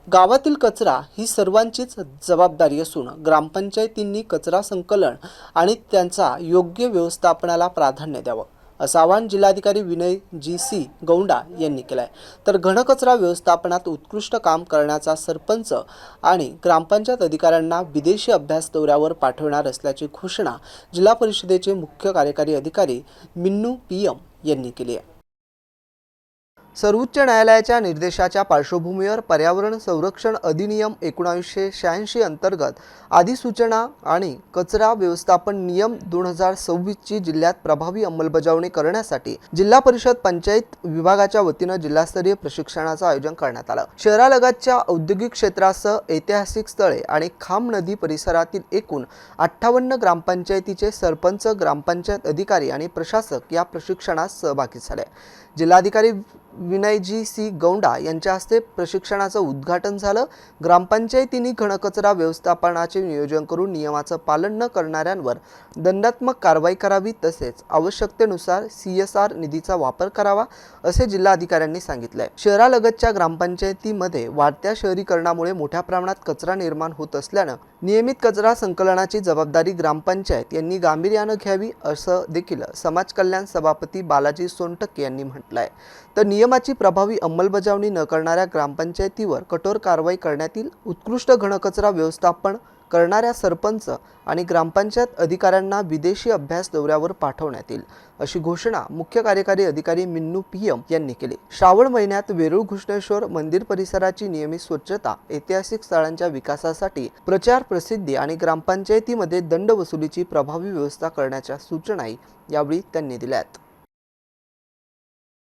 गावातील कचरा ही सर्वांचीच जबाबदारी असून ग्रामपंचायतींनी कचरा संकलन आणि त्यांचा योग्य व्यवस्थापनाला प्राधान्य द्यावं, असं आवाहन जिल्हाधिकारी विनय जी गौंडा यांनी केलं आहे। तर घनकचरा व्यवस्थापनात उत्कृष्ट काम करण्याचा सरपंच आणि ग्रामपंचायत अधिकाऱ्यांना विदेशी अभ्यास दौऱ्यावर पाठवणार असल्याची घोषणा जिल्हा परिषदेचे मुख्य कार्यकारी अधिकारी मिन्नू पीएम यांनी केली आहे। सर्वोच्च न्यायालयाच्या निर्देशाच्या पार्श्वभूमीवर पर्यावरण संरक्षण अधिनियम 1986 अंतर्गत अधिसूचना आणि कचरा व्यवस्थापन नियम 2026 ची जिल्ह्यात प्रभावी अंमलबजावणी करण्यासाठी जिल्हा परिषद पंचायत विभागाच्या वतीने जिल्हास्तरीय प्रशिक्षणाचे आयोजन करण्यात आले। शहरालगतच्या औद्योगिक क्षेत्रासह ऐतिहासिक स्थळे आणि खाम नदी परिसरातील एकूण 58 ग्रामपंचायतीचे सरपंच, ग्रामपंचायत अधिकारी आणि प्रशासक या प्रशिक्षणात सहभागी झाले। जिल्हाधिकारी विनयजी गौंडा यांच्या हस्ते प्रशिक्षणाचं उद्घाटन झालं। ग्रामपंचायतींनी घनकचरा व्यवस्थापनाचे नियोजन करून नियमाचं पालन न करणाऱ्यांवर दंडात्मक कारवाई करावी, तसेच आवश्यकतेनुसार CSR निधीचा वापर करावा, असे जिल्हाधिकाऱ्यांनी सांगितले। शहरालगतच्या ग्रामपंचायतीमध्ये वाढत्या शहरीकरणामुळे मोठ्या प्रमाणात कचरा निर्माण होत असल्याने नियमित कचरा संकलनाची जबाबदारी ग्रामपंचायत यांनी गांभीर्याने घ्यावी, असं देखील समाज कल्याण सभापती बालाजी सोनटके यांनी म्हटलंय। तर नियमाची प्रभावी अंमलबजावणी न करणाऱ्या ग्रामपंचायतीवर कठोर कारवाई करण्यात येईल। उत्कृष्ट घनकचरा व्यवस्थापन करणाऱ्या सरपंच आणि ग्रामपंचायत अधिकाऱ्यांना विदेशी अभ्यास दौऱ्यावर पाठवण्यात येईल, अशी घोषणा मुख्य कार्यकारी अधिकारी मिन्नू पीएम यांनी केली। श्रावण महिन्यात वेरूळ घृष्णेश्वर मंदिर परिसराची नियमित स्वच्छता, ऐतिहासिक स्थळांच्या विकासासाठी प्रचार प्रसिद्धी आणि ग्रामपंचायतीमध्ये दंड वसुलीची प्रभावी व्यवस्था करण्याच्या सूचनाही यावेळी त्यांनी दिल्यात।